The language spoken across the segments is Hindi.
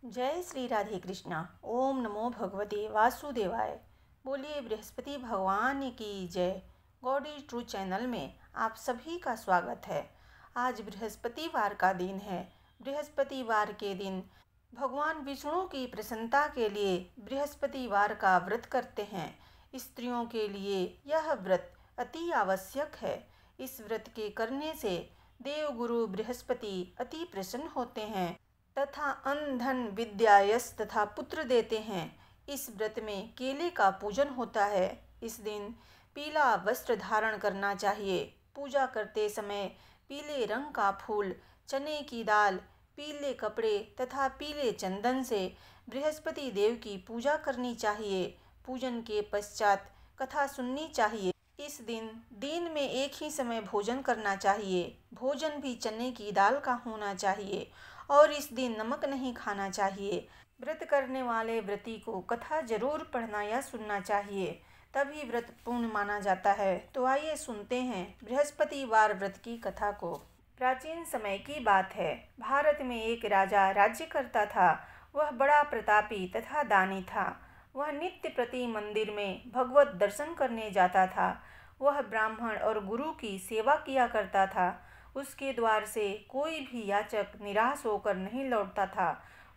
जय श्री राधे कृष्णा। ओम नमो भगवते वासुदेवाय। बोलिए बृहस्पति भगवान की जय। गॉड इज ट्रू चैनल में आप सभी का स्वागत है। आज बृहस्पतिवार का दिन है। बृहस्पतिवार के दिन भगवान विष्णु की प्रसन्नता के लिए बृहस्पतिवार का व्रत करते हैं। स्त्रियों के लिए यह व्रत अति आवश्यक है। इस व्रत के करने से देवगुरु बृहस्पति अति प्रसन्न होते हैं तथा अन्न धन विद्या यश तथा पुत्र देते हैं। इस व्रत में केले का पूजन होता है। इस दिन पीला वस्त्र धारण करना चाहिए। पूजा करते समय पीले रंग का फूल, चने की दाल, पीले कपड़े तथा पीले चंदन से बृहस्पति देव की पूजा करनी चाहिए। पूजन के पश्चात कथा सुननी चाहिए। इस दिन में एक ही समय भोजन करना चाहिए। भोजन भी चने की दाल का होना चाहिए और इस दिन नमक नहीं खाना चाहिए। व्रत करने वाले व्रती को कथा जरूर पढ़ना या सुनना चाहिए, तभी व्रत पूर्ण माना जाता है। तो आइए सुनते हैं बृहस्पतिवार व्रत की कथा को। प्राचीन समय की बात है। भारत में एक राजा राज्य करता था। वह बड़ा प्रतापी तथा दानी था। वह नित्य प्रति मंदिर में भगवत दर्शन करने जाता था। वह ब्राह्मण और गुरु की सेवा किया करता था। उसके द्वार से कोई भी याचक निराश होकर नहीं लौटता था।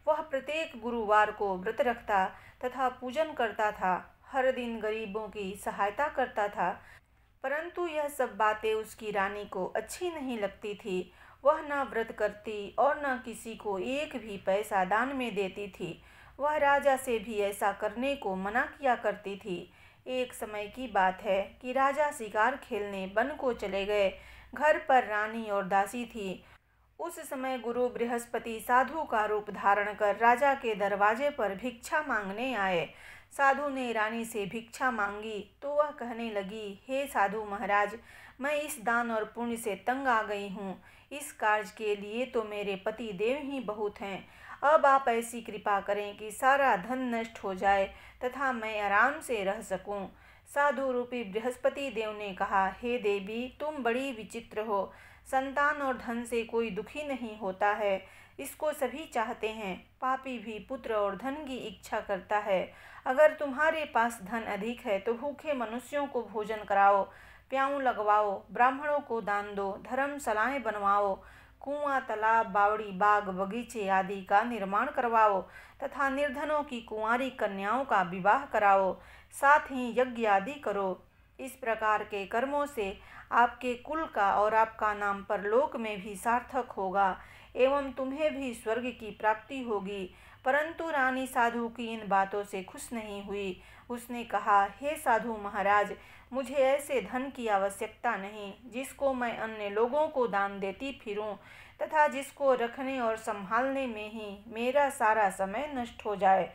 वह प्रत्येक गुरुवार को व्रत रखता तथा पूजन करता था। हर दिन गरीबों की सहायता करता था। परंतु यह सब बातें उसकी रानी को अच्छी नहीं लगती थी। वह न व्रत करती और न किसी को एक भी पैसा दान में देती थी। वह राजा से भी ऐसा करने को मना किया करती थी। एक समय की बात है कि राजा शिकार खेलने वन को चले गए। घर पर रानी और दासी थी। उस समय गुरु बृहस्पति साधु का रूप धारण कर राजा के दरवाजे पर भिक्षा मांगने आए। साधु ने रानी से भिक्षा मांगी तो वह कहने लगी, हे साधु महाराज, मैं इस दान और पुण्य से तंग आ गई हूँ। इस कार्य के लिए तो मेरे पति देव ही बहुत हैं। अब आप ऐसी कृपा करें कि सारा धन नष्ट हो जाए तथा मैं आराम से रह सकूं। साधु रूपी बृहस्पति देव ने कहा, हे देवी, तुम बड़ी विचित्र हो। संतान और धन से कोई दुखी नहीं होता है, इसको सभी चाहते हैं। पापी भी पुत्र और धन की इच्छा करता है। अगर तुम्हारे पास धन अधिक है तो भूखे मनुष्यों को भोजन कराओ, प्याऊ लगवाओ, ब्राह्मणों को दान दो, धर्मशालाएं बनवाओ, कुआं, तालाब, बावड़ी, बाग, बगीचे आदि का निर्माण करवाओ तथा निर्धनों की कुंवारी कन्याओं का विवाह कराओ, साथ ही यज्ञ आदि करो। इस प्रकार के कर्मों से आपके कुल का और आपका नाम परलोक में भी सार्थक होगा एवं तुम्हें भी स्वर्ग की प्राप्ति होगी। परंतु रानी साधु की इन बातों से खुश नहीं हुई। उसने कहा, हे साधु महाराज, मुझे ऐसे धन की आवश्यकता नहीं जिसको मैं अन्य लोगों को दान देती फिरूं तथा जिसको रखने और संभालने में ही मेरा सारा समय नष्ट हो जाए।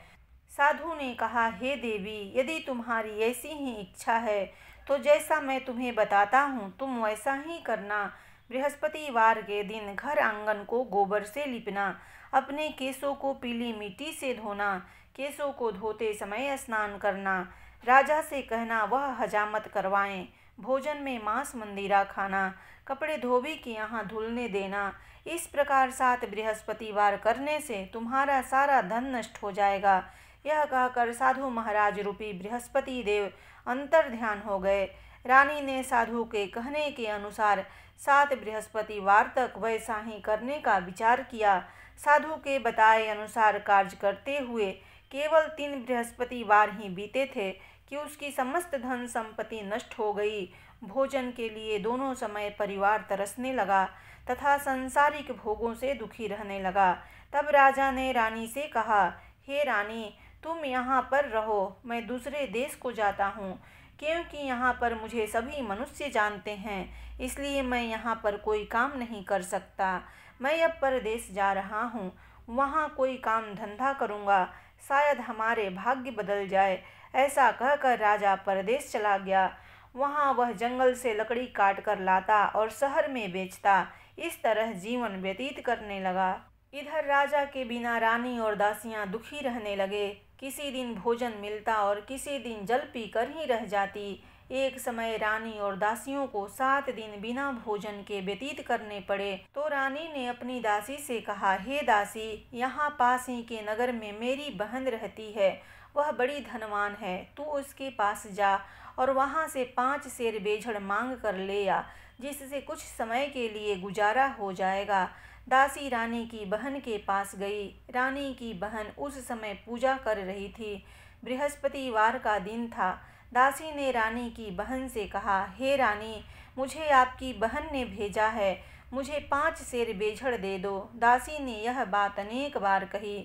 साधु ने कहा, हे देवी, यदि तुम्हारी ऐसी ही इच्छा है तो जैसा मैं तुम्हें बताता हूँ तुम वैसा ही करना। बृहस्पतिवार के दिन घर आंगन को गोबर से लिपना, अपने केसों को पीली मिट्टी से धोना, केसों को धोते समय स्नान करना, राजा से कहना वह हजामत करवाएं, भोजन में मांस मंदिरा खाना, कपड़े धोबी के यहाँ धुलने देना। इस प्रकार 7 बृहस्पतिवार करने से तुम्हारा सारा धन नष्ट हो जाएगा। यह कहकर साधु महाराज रूपी बृहस्पति देव अंतर ध्यान हो गए। रानी ने साधु के कहने के अनुसार 7 बृहस्पतिवार तक वैसा ही करने का विचार किया। साधु के बताए अनुसार कार्य करते हुए केवल 3 बृहस्पतिवार ही बीते थे कि उसकी समस्त धन संपत्ति नष्ट हो गई। भोजन के लिए दोनों समय परिवार तरसने लगा तथा सांसारिक भोगों से दुखी रहने लगा। तब राजा ने रानी से कहा, हे रानी, तुम यहाँ पर रहो, मैं दूसरे देश को जाता हूँ, क्योंकि यहाँ पर मुझे सभी मनुष्य जानते हैं, इसलिए मैं यहाँ पर कोई काम नहीं कर सकता। मैं अब परदेश जा रहा हूँ, वहाँ कोई काम धंधा करूँगा, शायद हमारे भाग्य बदल जाए। ऐसा कहकर राजा परदेश चला गया। वहाँ वह जंगल से लकड़ी काट कर लाता और शहर में बेचता। इस तरह जीवन व्यतीत करने लगा। इधर राजा के बिना रानी और दासियां दुखी रहने लगे। किसी दिन भोजन मिलता और किसी दिन जल पीकर ही रह जाती। एक समय रानी और दासियों को 7 दिन बिना भोजन के व्यतीत करने पड़े। तो रानी ने अपनी दासी से कहा, हे दासी, यहाँ पास ही के नगर में मेरी बहन रहती है, वह बड़ी धनवान है। तू उसके पास जा और वहाँ से 5 सेर बेझड़ मांग कर ले आ, जिससे कुछ समय के लिए गुजारा हो जाएगा। दासी रानी की बहन के पास गई। रानी की बहन उस समय पूजा कर रही थी। बृहस्पतिवार का दिन था। दासी ने रानी की बहन से कहा, हे रानी, मुझे आपकी बहन ने भेजा है, मुझे 5 सेर बेझड़ दे दो। दासी ने यह बात अनेक बार कही,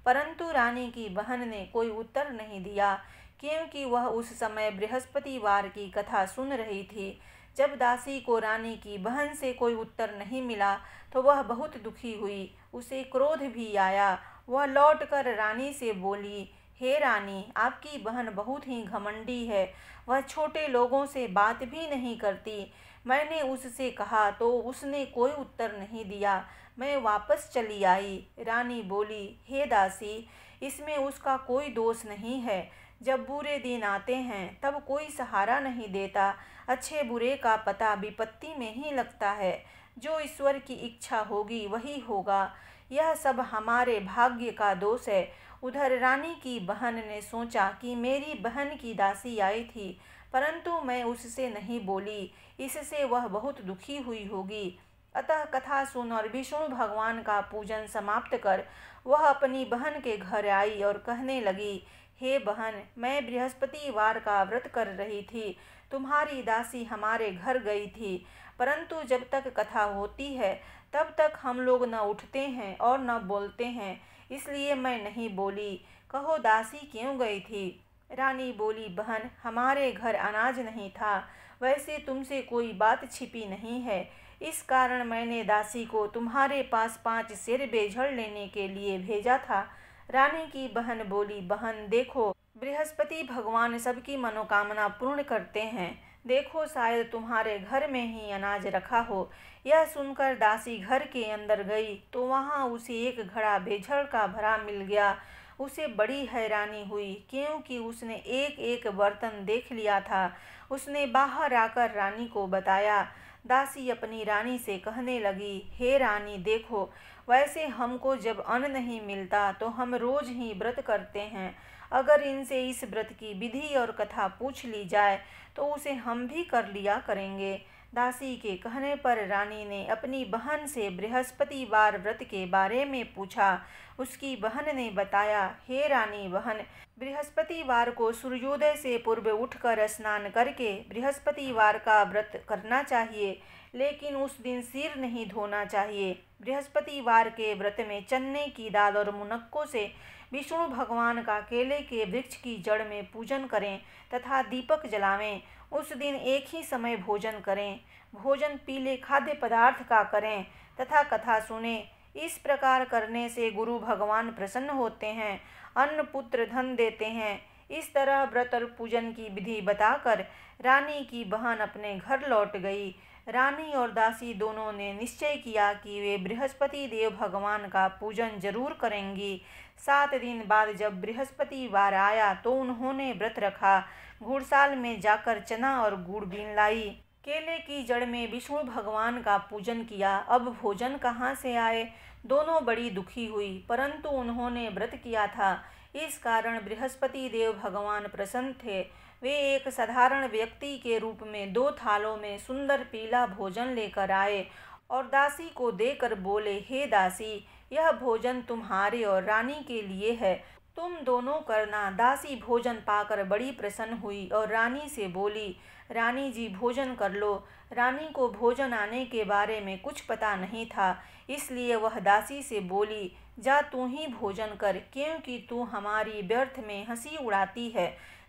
परंतु रानी की बहन ने कोई उत्तर नहीं दिया, क्योंकि वह उस समय बृहस्पतिवार की कथा सुन रही थी। जब दासी को रानी की बहन से कोई उत्तर नहीं मिला तो वह बहुत दुखी हुई, उसे क्रोध भी आया। वह लौटकर रानी से बोली, हे रानी, आपकी बहन बहुत ही घमंडी है, वह छोटे लोगों से बात भी नहीं करती। मैंने उससे कहा तो उसने कोई उत्तर नहीं दिया, मैं वापस चली आई। रानी बोली, हे दासी, इसमें उसका कोई दोष नहीं है। जब बुरे दिन आते हैं तब कोई सहारा नहीं देता। अच्छे बुरे का पता विपत्ति में ही लगता है। जो ईश्वर की इच्छा होगी वही होगा। यह सब हमारे भाग्य का दोष है। उधर रानी की बहन ने सोचा कि मेरी बहन की दासी आई थी, परंतु मैं उससे नहीं बोली, इससे वह बहुत दुखी हुई होगी। अतः कथा सुन और विष्णु भगवान का पूजन समाप्त कर वह अपनी बहन के घर आई और कहने लगी, हे बहन, मैं बृहस्पतिवार का व्रत कर रही थी, तुम्हारी दासी हमारे घर गई थी, परंतु जब तक कथा होती है तब तक हम लोग न उठते हैं और न बोलते हैं, इसलिए मैं नहीं बोली। कहो दासी क्यों गई थी? रानी बोली, बहन, हमारे घर अनाज नहीं था, वैसे तुमसे कोई बात छिपी नहीं है, इस कारण मैंने दासी को तुम्हारे पास 5 सेर बेझड़ लेने के लिए भेजा था। रानी की बहन बोली, बहन देखो, बृहस्पति भगवान सबकी मनोकामना पूर्ण करते हैं, देखो शायद तुम्हारे घर में ही अनाज रखा हो। यह सुनकर दासी घर के अंदर गई तो वहाँ उसे एक घड़ा बेझड़ का भरा मिल गया। उसे बड़ी हैरानी हुई, क्योंकि उसने एक एक बर्तन देख लिया था। उसने बाहर आकर रानी को बताया। दासी अपनी रानी से कहने लगी, हे रानी देखो, वैसे हमको जब अन्न नहीं मिलता तो हम रोज ही व्रत करते हैं। अगर इनसे इस व्रत की विधि और कथा पूछ ली जाए तो उसे हम भी कर लिया करेंगे। दासी के कहने पर रानी ने अपनी बहन से बृहस्पतिवार व्रत के बारे में पूछा। उसकी बहन ने बताया, हे रानी बहन, बृहस्पतिवार को सूर्योदय से पूर्व उठकर स्नान करके बृहस्पतिवार का व्रत करना चाहिए, लेकिन उस दिन सिर नहीं धोना चाहिए। बृहस्पतिवार के व्रत में चने की दाल और मुनक्कों से विष्णु भगवान का केले के वृक्ष की जड़ में पूजन करें तथा दीपक जलावें। उस दिन एक ही समय भोजन करें। भोजन पीले खाद्य पदार्थ का करें तथा कथा सुने। इस प्रकार करने से गुरु भगवान प्रसन्न होते हैं, अन्न पुत्र धन देते हैं। इस तरह व्रत और पूजन की विधि बताकर रानी की बहन अपने घर लौट गई। रानी और दासी दोनों ने निश्चय किया कि वे बृहस्पति देव भगवान का पूजन जरूर करेंगी। 7 दिन बाद जब बृहस्पतिवार आया तो उन्होंने व्रत रखा। घुड़साल में जाकर चना और गुड़ बीन लाई। केले की जड़ में विष्णु भगवान का पूजन किया। अब भोजन कहाँ से आए? दोनों बड़ी दुखी हुई, परंतु उन्होंने व्रत किया था, इस कारण बृहस्पति देव भगवान प्रसन्न थे। वे एक साधारण व्यक्ति के रूप में 2 थालों में सुंदर पीला भोजन लेकर आए और दासी को देकर बोले, हे दासी, यह भोजन तुम्हारे और रानी के लिए है, तुम दोनों करना। दासी भोजन पाकर बड़ी प्रसन्न हुई और रानी से बोली, रानी जी भोजन कर लो। रानी को भोजन आने के बारे में कुछ पता नहीं था, इसलिए वह दासी से बोली, जा तू ही भोजन कर, क्योंकि तू हमारी व्यर्थ में हंसी उड़ाती है।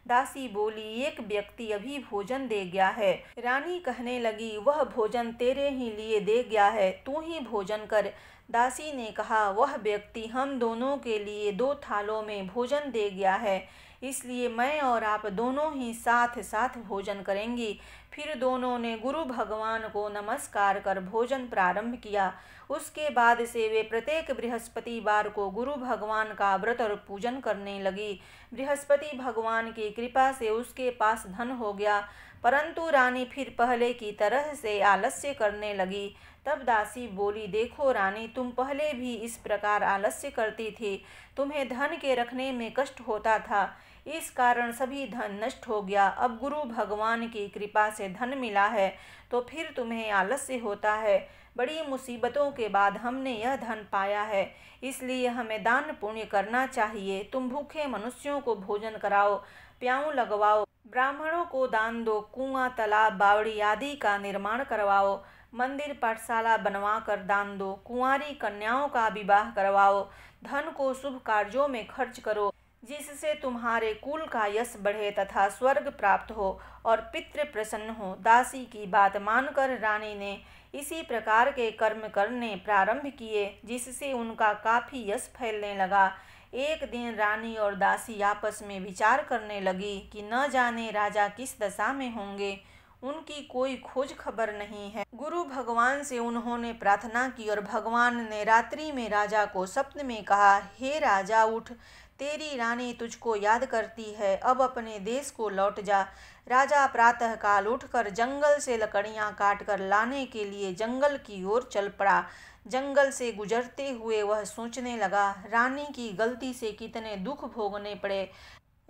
दासी बोली, एक व्यक्ति अभी भोजन दे गया है। रानी कहने लगी, वह भोजन तेरे ही लिए दे गया है, तू ही भोजन कर। दासी ने कहा, वह व्यक्ति हम दोनों के लिए 2 थालों में भोजन दे गया है, इसलिए मैं और आप दोनों ही साथ साथ भोजन करेंगी। फिर दोनों ने गुरु भगवान को नमस्कार कर भोजन प्रारंभ किया। उसके बाद से वे प्रत्येक बृहस्पतिवार को गुरु भगवान का व्रत और पूजन करने लगी। बृहस्पति भगवान की कृपा से उसके पास धन हो गया, परंतु रानी फिर पहले की तरह से आलस्य करने लगी। तब दासी बोली, देखो रानी, तुम पहले भी इस प्रकार आलस्य करती थी। तुम्हें धन के रखने में कष्ट होता था, इस कारण सभी धन नष्ट हो गया। अब गुरु भगवान की कृपा से धन मिला है तो फिर तुम्हें आलस्य होता है। बड़ी मुसीबतों के बाद हमने यह धन पाया है, इसलिए हमें दान पुण्य करना चाहिए। तुम भूखे मनुष्यों को भोजन कराओ, प्याऊ लगवाओ, ब्राह्मणों को दान दो, कुआं, तालाब, बावड़ी आदि का निर्माण करवाओ, मंदिर पाठशाला बनवा कर दान दो, कुंवारी कन्याओं का विवाह करवाओ, धन को शुभ कार्यों में खर्च करो, जिससे तुम्हारे कुल का यश बढ़े तथा स्वर्ग प्राप्त हो और पितृ प्रसन्न हो। दासी की बात मानकर रानी ने इसी प्रकार के कर्म करने प्रारंभ किए, जिससे उनका काफी यश फैलने लगा। एक दिन रानी और दासी आपस में विचार करने लगी कि न जाने राजा किस दशा में होंगे, उनकी कोई खोज खबर नहीं है। गुरु भगवान से उन्होंने प्रार्थना की और भगवान ने रात्रि में राजा को स्वप्न में कहा, हे राजा, उठ, तेरी रानी तुझको याद करती है, अब अपने देश को लौट जा। राजा प्रातःकाल उठकर जंगल से लकड़ियां काटकर लाने के लिए जंगल की ओर चल पड़ा। जंगल से गुजरते हुए वह सोचने लगा, रानी की गलती से कितने दुख भोगने पड़े।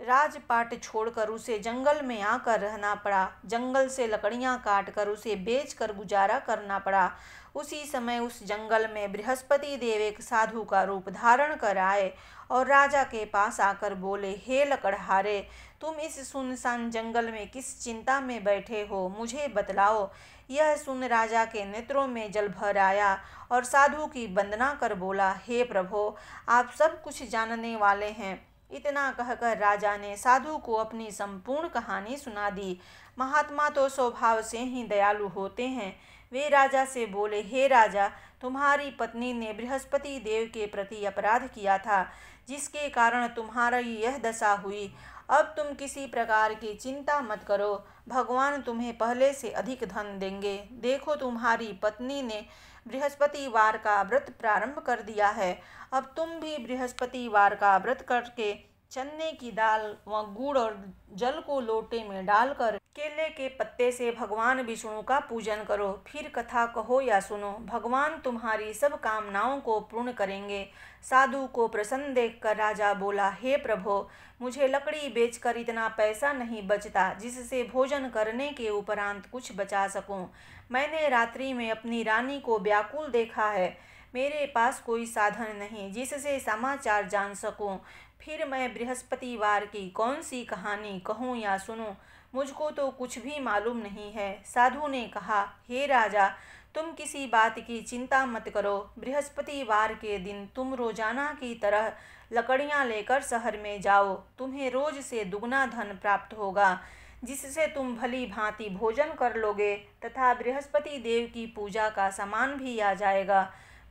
राजपाट छोड़कर उसे जंगल में आकर रहना पड़ा। जंगल से लकड़ियां काटकर उसे बेचकर गुजारा करना पड़ा। उसी समय उस जंगल में बृहस्पति देव एक साधु का रूप धारण कर आए और राजा के पास आकर बोले, हे लकड़हारे, तुम इस सुनसान जंगल में किस चिंता में बैठे हो, मुझे बतलाओ। यह सुन राजा के नेत्रों में जल भर आया और साधु की वंदना कर बोला, हे प्रभो, आप सब कुछ जानने वाले हैं। इतना कहकर राजा ने साधु को अपनी संपूर्ण कहानी सुना दी। महात्मा तो स्वभाव से ही दयालु होते हैं। वे राजा से बोले, हे राजा, तुम्हारी पत्नी ने बृहस्पति देव के प्रति अपराध किया था, जिसके कारण तुम्हारी यह दशा हुई। अब तुम किसी प्रकार की चिंता मत करो, भगवान तुम्हें पहले से अधिक धन देंगे। देखो, तुम्हारी पत्नी ने बृहस्पतिवार का व्रत प्रारंभ कर दिया है। अब तुम भी बृहस्पतिवार का व्रत करके चने की दाल व गुड़ और जल को लोटे में डालकर केले के पत्ते से भगवान विष्णु का पूजन करो। फिर कथा कहो या सुनो, भगवान तुम्हारी सब कामनाओं को पूर्ण करेंगे। साधु को प्रसन्न देखकर राजा बोला, हे प्रभो, मुझे लकड़ी बेचकर इतना पैसा नहीं बचता जिससे भोजन करने के उपरांत कुछ बचा सकूं। मैंने रात्रि में अपनी रानी को व्याकुल देखा है। मेरे पास कोई साधन नहीं जिससे समाचार जान सकूं। फिर मैं बृहस्पतिवार की कौन सी कहानी कहूँ या सुनूं, मुझको तो कुछ भी मालूम नहीं है। साधु ने कहा, हे राजा, तुम किसी बात की चिंता मत करो। बृहस्पतिवार के दिन तुम रोजाना की तरह लकड़ियां लेकर शहर में जाओ। तुम्हें रोज से दुगना धन प्राप्त होगा, जिससे तुम भली भांति भोजन कर लोगे तथा बृहस्पति देव की पूजा का सामान भी आ जाएगा।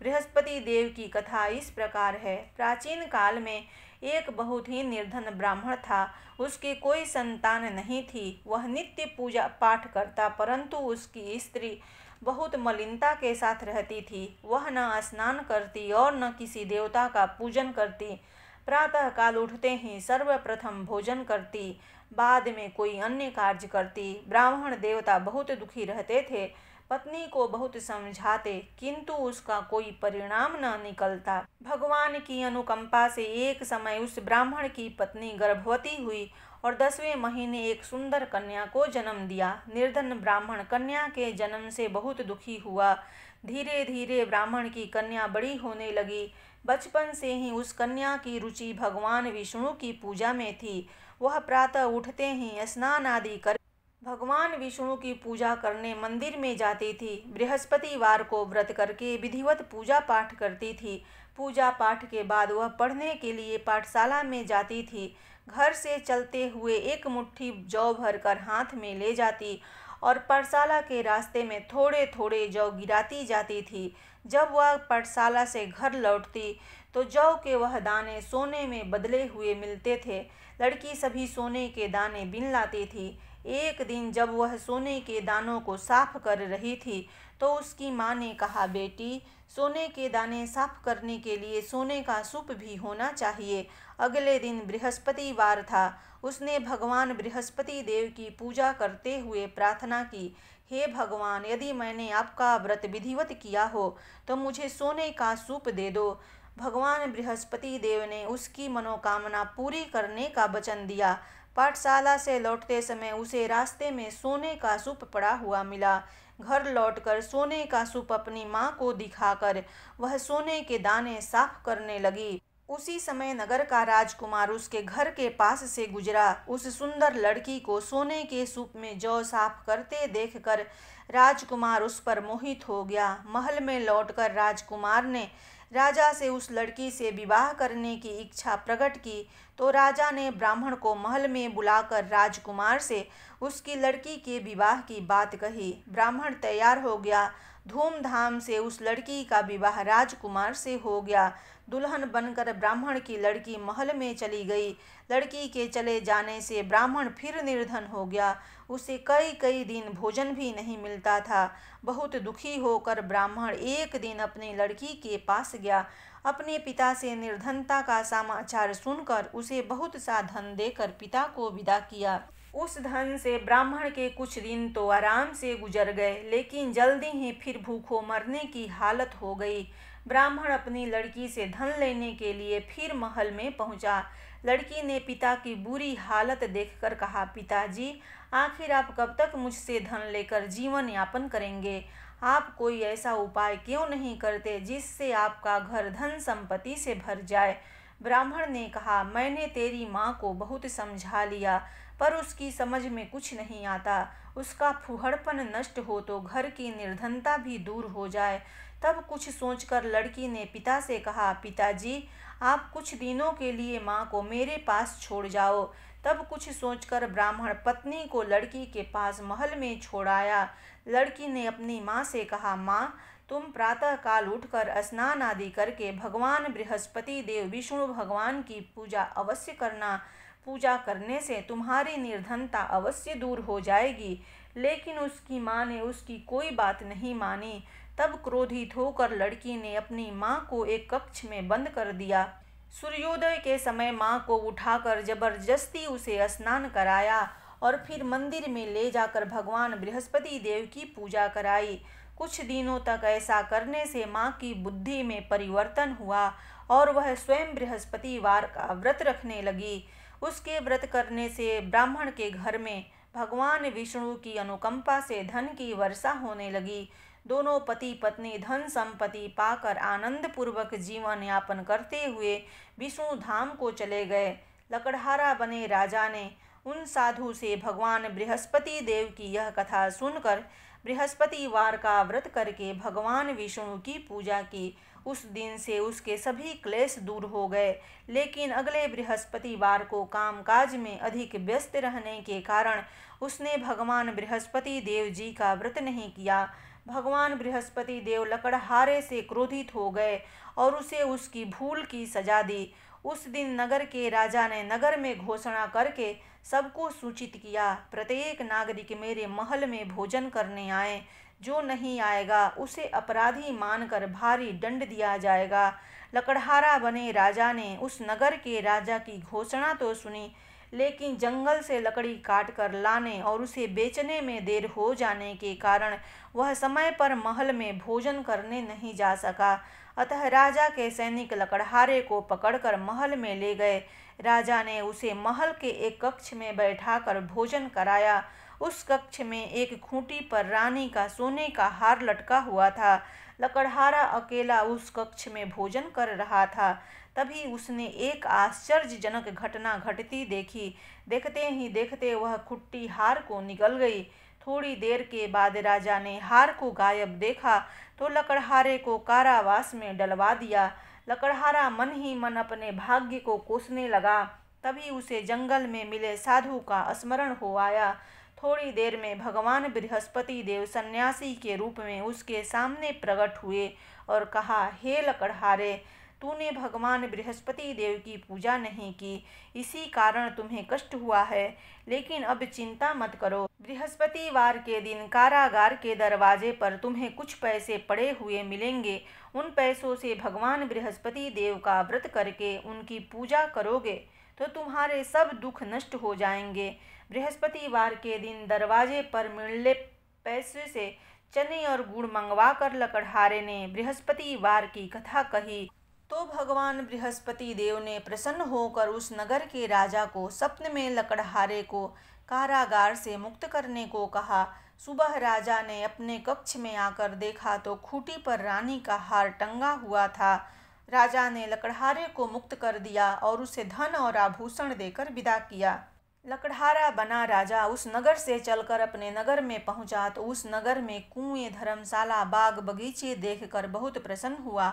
बृहस्पति देव की कथा इस प्रकार है। प्राचीन काल में एक बहुत ही निर्धन ब्राह्मण था। उसके कोई संतान नहीं थी। वह नित्य पूजा पाठ करता, परंतु उसकी स्त्री बहुत मलिनता के साथ रहती थी। वह न स्नान करती और न किसी देवता का पूजन करती। प्रातःकाल उठते ही सर्वप्रथम भोजन करती, बाद में कोई अन्य कार्य करती। ब्राह्मण देवता बहुत दुखी रहते थे। पत्नी को बहुत समझाते, किंतु उसका कोई परिणाम न निकलता। भगवान की अनुकंपा से एक समय उस ब्राह्मण की पत्नी गर्भवती हुई और 10वें महीने एक सुंदर कन्या को जन्म दिया। निर्धन ब्राह्मण कन्या के जन्म से बहुत दुखी हुआ। धीरे धीरे ब्राह्मण की कन्या बड़ी होने लगी। बचपन से ही उस कन्या की रुचि भगवान विष्णु की पूजा में थी। वह प्रातः उठते ही स्नान आदि कर भगवान विष्णु की पूजा करने मंदिर में जाती थी। बृहस्पतिवार को व्रत करके विधिवत पूजा पाठ करती थी। पूजा पाठ के बाद वह पढ़ने के लिए पाठशाला में जाती थी। घर से चलते हुए एक मुट्ठी जौ भरकर हाथ में ले जाती और पाठशाला के रास्ते में थोड़े थोड़े जौ गिराती जाती थी। जब वह पाठशाला से घर लौटती तो जौ के वह दाने सोने में बदले हुए मिलते थे। लड़की सभी सोने के दाने बीन लाती थी। एक दिन जब वह सोने के दानों को साफ कर रही थी तो उसकी माँ ने कहा, बेटी, सोने के दाने साफ करने के लिए सोने का सूप भी होना चाहिए। अगले दिन बृहस्पतिवार था। उसने भगवान बृहस्पति देव की पूजा करते हुए प्रार्थना की, हे भगवान, यदि मैंने आपका व्रत विधिवत किया हो तो मुझे सोने का सूप दे दो। भगवान बृहस्पति देव ने उसकी मनोकामना पूरी करने का वचन दिया। पाठशाला से लौटते समय उसे रास्ते में सोने का सूप पड़ा हुआ मिला। घर लौटकर सोने का सूप अपनी माँ को दिखाकर वह सोने के दाने साफ करने लगी। उसी समय नगर का राजकुमार उसके घर के पास से गुजरा। उस सुंदर लड़की को सोने के सूप में जौ साफ करते देखकर राजकुमार उस पर मोहित हो गया। महल में लौटकर राजकुमार ने राजा से उस लड़की से विवाह करने की इच्छा प्रकट की तो राजा ने ब्राह्मण को महल में बुलाकर राजकुमार से उसकी लड़की के विवाह की बात कही। ब्राह्मण तैयार हो गया। धूमधाम से उस लड़की का विवाह राजकुमार से हो गया। दुल्हन बनकर ब्राह्मण की लड़की महल में चली गई। लड़की के चले जाने से ब्राह्मण फिर निर्धन हो गया। उसे कई कई दिन भोजन भी नहीं मिलता था। बहुत दुखी होकर ब्राह्मण एक दिन अपनी लड़की के पास गया। अपने पिता से निर्धनता का समाचार सुनकर उसे बहुत सा धन देकर पिता को विदा किया। उस धन से ब्राह्मण के कुछ दिन तो आराम से गुजर गए, लेकिन जल्दी ही फिर भूखों मरने की हालत हो गई। ब्राह्मण अपनी लड़की से धन लेने के लिए फिर महल में पहुंचा। लड़की ने पिता की बुरी हालत देखकर कहा, पिताजी, आखिर आप कब तक मुझसे धन लेकर जीवन यापन करेंगे? आप कोई ऐसा उपाय क्यों नहीं करते जिससे आपका घर धन संपत्ति से भर जाए? ब्राह्मण ने कहा, मैंने तेरी माँ को बहुत समझा लिया, पर उसकी समझ में कुछ नहीं आता। उसका फूहड़पन नष्ट हो तो घर की निर्धनता भी दूर हो जाए। तब कुछ सोचकर लड़की ने पिता से कहा, पिताजी, आप कुछ दिनों के लिए माँ को मेरे पास छोड़ जाओ। तब कुछ सोचकर ब्राह्मण पत्नी को लड़की के पास महल में छोड़ आया। लड़की ने अपनी माँ से कहा, माँ, तुम प्रातः काल उठकर स्नान आदि करके भगवान बृहस्पति देव विष्णु भगवान की पूजा अवश्य करना। पूजा करने से तुम्हारी निर्धनता अवश्य दूर हो जाएगी। लेकिन उसकी माँ ने उसकी कोई बात नहीं मानी। तब क्रोधित होकर लड़की ने अपनी माँ को एक कक्ष में बंद कर दिया। सूर्योदय के समय माँ को उठाकर जबरदस्ती उसे स्नान कराया और फिर मंदिर में ले जाकर भगवान बृहस्पति देव की पूजा कराई। कुछ दिनों तक ऐसा करने से माँ की बुद्धि में परिवर्तन हुआ और वह स्वयं बृहस्पतिवार का व्रत रखने लगी। उसके व्रत करने से ब्राह्मण के घर में भगवान विष्णु की अनुकंपा से धन की वर्षा होने लगी। दोनों पति पत्नी धन संपत्ति पाकर आनंद पूर्वक जीवन यापन करते हुए विष्णु धाम को चले गए। लकड़हारा बने राजा ने उन साधु से भगवान बृहस्पति देव की यह कथा सुनकर बृहस्पतिवार का व्रत करके भगवान विष्णु की पूजा की। उस दिन से उसके सभी क्लेश दूर हो गए। लेकिन अगले बृहस्पतिवार को कामकाज में अधिक व्यस्त रहने के कारण उसने भगवान बृहस्पति देव जी का व्रत नहीं किया। भगवान बृहस्पति देव लकड़हारे से क्रोधित हो गए और उसे उसकी भूल की सजा दी। उस दिन नगर के राजा ने नगर में घोषणा करके सबको सूचित किया, प्रत्येक नागरिक मेरे महल में भोजन करने आए। जो नहीं आएगा उसे अपराधी मानकर भारी दंड दिया जाएगा। लकड़हारा बने राजा ने उस नगर के राजा की घोषणा तो सुनी, लेकिन जंगल से लकड़ी काट कर लाने और उसे बेचने में देर हो जाने के कारण वह समय पर महल में भोजन करने नहीं जा सका। अतः राजा के सैनिक लकड़हारे को पकड़कर महल में ले गए। राजा ने उसे महल के एक कक्ष में बैठाकर भोजन कराया। उस कक्ष में एक खूंटी पर रानी का सोने का हार लटका हुआ था। लकड़हारा अकेला उस कक्ष में भोजन कर रहा था। तभी उसने एक आश्चर्यजनक घटना घटती देखी। देखते ही देखते वह खुट्टी हार को निकल गई। थोड़ी देर के बाद राजा ने हार को गायब देखा तो लकड़हारे को कारावास में डलवा दिया। लकड़हारा मन ही मन अपने भाग्य को कोसने लगा। तभी उसे जंगल में मिले साधु का स्मरण हो आया। थोड़ी देर में भगवान बृहस्पति देव सन्यासी के रूप में उसके सामने प्रकट हुए और कहा, हे लकड़हारे, तूने भगवान बृहस्पति देव की पूजा नहीं की, इसी कारण तुम्हें कष्ट हुआ है। लेकिन अब चिंता मत करो, बृहस्पतिवार के दिन कारागार के दरवाजे पर तुम्हें कुछ पैसे पड़े हुए मिलेंगे। उन पैसों से भगवान बृहस्पति देव का व्रत करके उनकी पूजा करोगे तो तुम्हारे सब दुख नष्ट हो जाएंगे। बृहस्पतिवार के दिन दरवाजे पर मिले पैसे से चने और गुड़ मंगवा कर लकड़हारे ने बृहस्पतिवार की कथा कही तो भगवान बृहस्पति देव ने प्रसन्न होकर उस नगर के राजा को स्वप्न में लकड़हारे को कारागार से मुक्त करने को कहा। सुबह राजा ने अपने कक्ष में आकर देखा तो खूंटी पर रानी का हार टंगा हुआ था। राजा ने लकड़हारे को मुक्त कर दिया और उसे धन और आभूषण देकर विदा किया। लकड़हारा बना राजा उस नगर से चलकर अपने नगर में पहुंचा तो उस नगर में कुएं, धर्मशाला, बाग बगीचे देखकर बहुत प्रसन्न हुआ।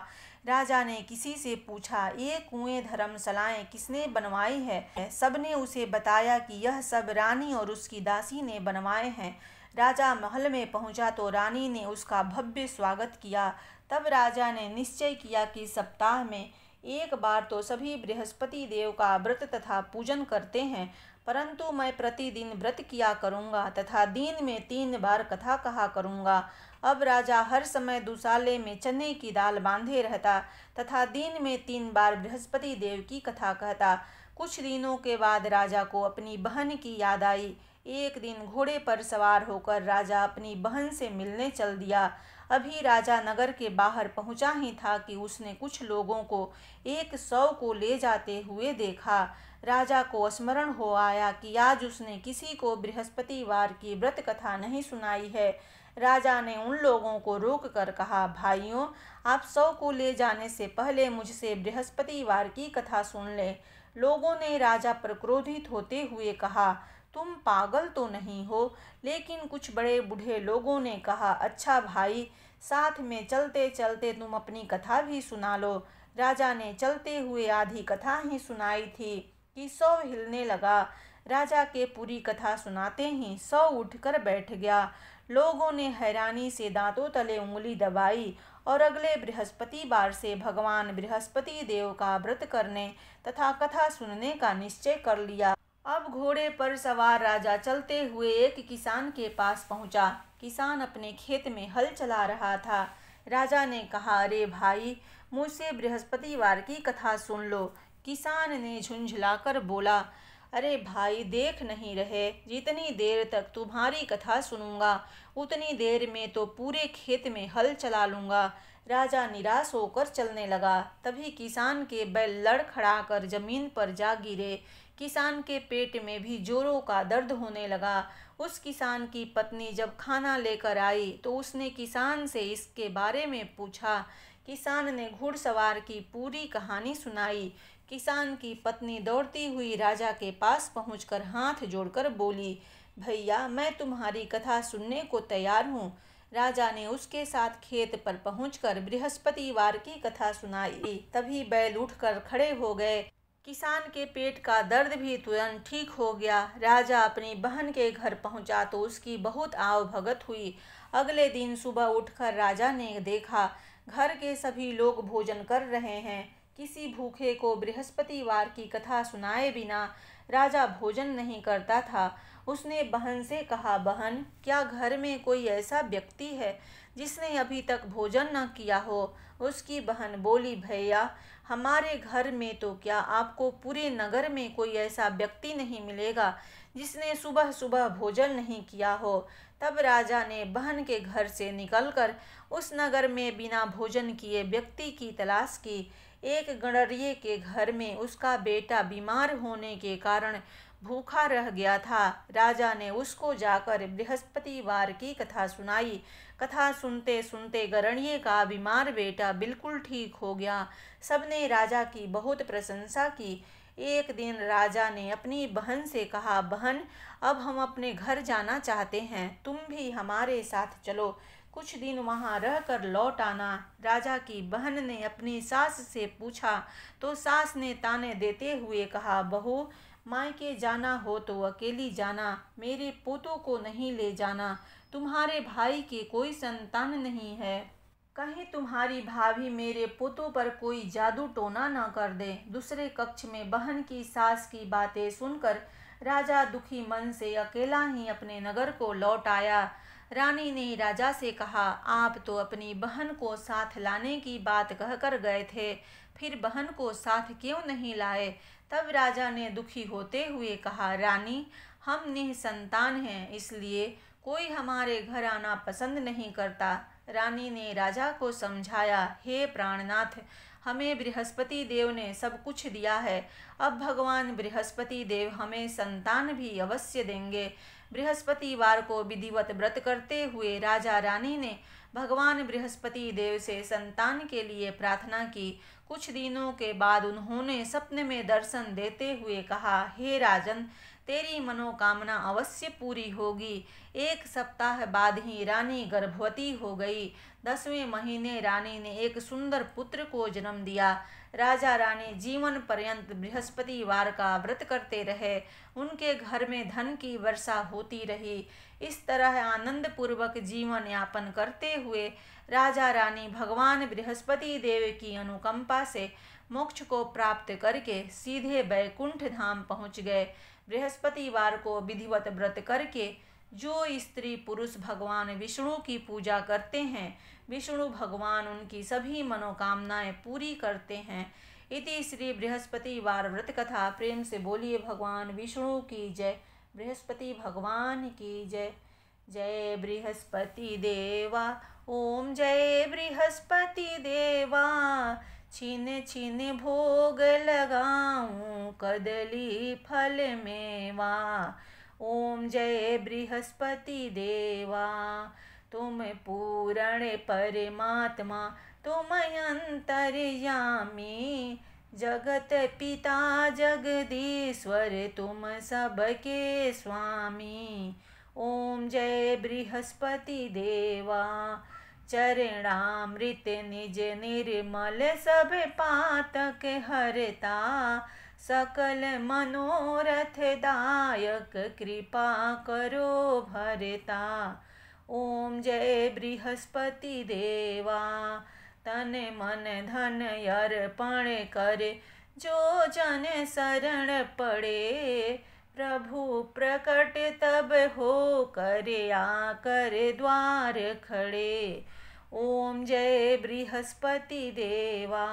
राजा ने किसी से पूछा, ये कुएं, धर्मशालाएं किसने बनवाई है? सबने उसे बताया कि यह सब रानी और उसकी दासी ने बनवाए हैं। राजा महल में पहुंचा तो रानी ने उसका भव्य स्वागत किया। तब राजा ने निश्चय किया कि सप्ताह में एक बार तो सभी बृहस्पति देव का व्रत तथा पूजन करते हैं, परंतु मैं प्रतिदिन व्रत किया करूँगा तथा दिन में 3 बार कथा कहा करूँगा। अब राजा हर समय दुसाले में चने की दाल बांधे रहता तथा दिन में 3 बार बृहस्पति देव की कथा कहता। कुछ दिनों के बाद राजा को अपनी बहन की याद आई। एक दिन घोड़े पर सवार होकर राजा अपनी बहन से मिलने चल दिया। अभी राजा नगर के बाहर पहुंचा ही था कि उसने कुछ लोगों को 100 को ले जाते हुए देखा। राजा को स्मरण हो आया कि आज उसने किसी को बृहस्पतिवार की व्रत कथा नहीं सुनाई है। राजा ने उन लोगों को रोक कर कहा, भाइयों, आप 100 को ले जाने से पहले मुझसे बृहस्पतिवार की कथा सुन ले। लोगों ने राजा पर क्रोधित होते हुए कहा, तुम पागल तो नहीं हो? लेकिन कुछ बड़े बूढ़े लोगों ने कहा, अच्छा भाई, साथ में चलते चलते तुम अपनी कथा भी सुना लो। राजा ने चलते हुए आधी कथा ही सुनाई थी कि 100 हिलने लगा। राजा के पूरी कथा सुनाते ही 100 उठकर बैठ गया। लोगों ने हैरानी से दांतों तले उंगली दबाई और अगले बृहस्पतिवार से भगवान बृहस्पति देव का व्रत करने तथा कथा सुनने का निश्चय कर लिया। अब घोड़े पर सवार राजा चलते हुए एक किसान के पास पहुंचा। किसान अपने खेत में हल चला रहा था। राजा ने कहा, अरे भाई, मुझसे बृहस्पतिवार की कथा सुन लो। किसान ने झुंझलाकर बोला, अरे भाई, देख नहीं रहे, जितनी देर तक तुम्हारी कथा सुनूंगा उतनी देर में तो पूरे खेत में हल चला लूँगा। राजा निराश होकर चलने लगा। तभी किसान के बैल लड़खड़ाकर जमीन पर जा गिरे। किसान के पेट में भी जोरों का दर्द होने लगा। उस किसान की पत्नी जब खाना लेकर आई तो उसने किसान से इसके बारे में पूछा। किसान ने घुड़सवार की पूरी कहानी सुनाई। किसान की पत्नी दौड़ती हुई राजा के पास पहुंचकर हाथ जोड़कर बोली, भैया, मैं तुम्हारी कथा सुनने को तैयार हूँ। राजा ने उसके साथ खेत पर पहुंचकर बृहस्पतिवार की कथा सुनाई। तभी बैल उठकर खड़े हो गए। किसान के पेट का दर्द भी तुरंत ठीक हो गया। राजा अपनी बहन के घर पहुंचा तो उसकी बहुत आवभगत हुई। अगले दिन सुबह उठकर राजा ने देखा घर के सभी लोग भोजन कर रहे हैं। किसी भूखे को बृहस्पतिवार की कथा सुनाए बिना राजा भोजन नहीं करता था। उसने बहन से कहा, बहन, क्या घर में कोई ऐसा व्यक्ति है जिसने अभी तक भोजन न किया हो? उसकी बहन बोली, भैया, हमारे घर में तो क्या, आपको पूरे नगर में कोई ऐसा व्यक्ति नहीं मिलेगा जिसने सुबह सुबह भोजन नहीं किया हो। तब राजा ने बहन के घर से निकलकर उस नगर में बिना भोजन किए व्यक्ति की तलाश की। एक गणरिये के घर में उसका बेटा बीमार होने के कारण भूखा रह गया था। राजा ने उसको जाकर बृहस्पतिवार की कथा सुनाई। कथा सुनते सुनते गणरिये का बीमार बेटा बिल्कुल ठीक हो गया। सबने राजा की बहुत प्रशंसा की। एक दिन राजा ने अपनी बहन से कहा, बहन, अब हम अपने घर जाना चाहते हैं, तुम भी हमारे साथ चलो, कुछ दिन वहाँ रहकर लौट आना। राजा की बहन ने अपनी सास से पूछा तो सास ने ताने देते हुए कहा, बहू, मायके जाना हो तो अकेली जाना, मेरे पोतों को नहीं ले जाना, तुम्हारे भाई की कोई संतान नहीं है। कहीं तुम्हारी भाभी मेरे पोतों पर कोई जादू टोना न कर दे। दूसरे कक्ष में बहन की सास की बातें सुनकर राजा दुखी मन से अकेला ही अपने नगर को लौट आया। रानी ने राजा से कहा, आप तो अपनी बहन को साथ लाने की बात कहकर गए थे, फिर बहन को साथ क्यों नहीं लाए? तब राजा ने दुखी होते हुए कहा, रानी, हम निसंतान हैं, इसलिए कोई हमारे घर आना पसंद नहीं करता। रानी ने राजा को समझाया, हे प्राणनाथ, हमें बृहस्पति देव ने सब कुछ दिया है, अब भगवान बृहस्पति देव हमें संतान भी अवश्य देंगे। बृहस्पतिवार को विधिवत व्रत करते हुए राजा रानी ने भगवान बृहस्पति देव से संतान के लिए प्रार्थना की। कुछ दिनों के बाद उन्होंने सपने में दर्शन देते हुए कहा, हे राजन, तेरी मनोकामना अवश्य पूरी होगी। 1 सप्ताह बाद ही रानी गर्भवती हो गई। 10वें महीने रानी ने एक सुंदर पुत्र को जन्म दिया। राजा रानी जीवन पर्यंत बृहस्पतिवार का व्रत करते रहे। उनके घर में धन की वर्षा होती रही। इस तरह आनंद पूर्वक जीवन यापन करते हुए राजा रानी भगवान बृहस्पति देव की अनुकंपा से मोक्ष को प्राप्त करके सीधे वैकुंठ धाम पहुँच गए। बृहस्पतिवार को विधिवत व्रत करके जो स्त्री पुरुष भगवान विष्णु की पूजा करते हैं, विष्णु भगवान उनकी सभी मनोकामनाएं पूरी करते हैं। इति श्री बृहस्पतिवार व्रत कथा। प्रेम से बोलिए भगवान विष्णु की जय, बृहस्पति भगवान की जय। जय बृहस्पति देवा, ओम जय बृहस्पति देवा। छिन छिन भोग लगाऊं कदली फल मेवा। ओम जय बृहस्पति देवा। तुम पूर्ण परमात्मा, तुम अंतर्यामी, जगत पिता जगदीश्वर, तुम सबके स्वामी। ओम जय बृहस्पति देवा। चरणामृत निज निर्मल सब पातक हरता, सकल मनोरथ दायक कृपा करो भरता। ओम जय बृहस्पति देवा। तन मन धन अर्पण कर जो जन शरण पड़े, प्रभु प्रकट तब हो कर आकर द्वार खड़े। ओम जय बृहस्पति देवा।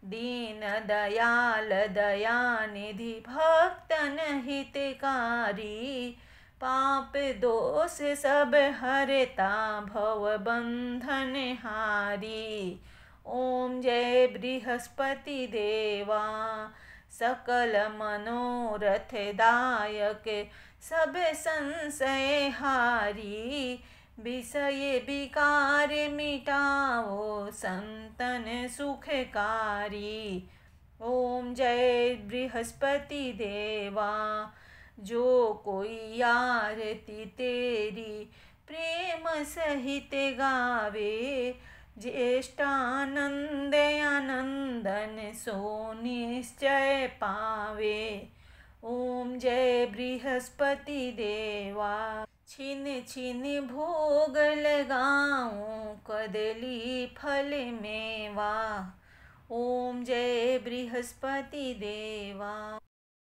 दीन दयाल दयानिधि भक्तन हितकारी, पाप दोष सब हरता भव बंधन हारी। ओम जय बृहस्पति देवा। सकल मनोरथ दायक सब संशय हारी, विषय विकार मिटाओ संतन सुखकारी। ओम जय बृहस्पति देवा। जो कोई आरती तेरी प्रेम सहित गावे, ज्येष्ठानंद आनंदन सो निश्चय पावे। ओम जय बृहस्पति देवा। छिन छिन भोग लगाऊं कदली फल मेवा। ओम जय बृहस्पति देवा।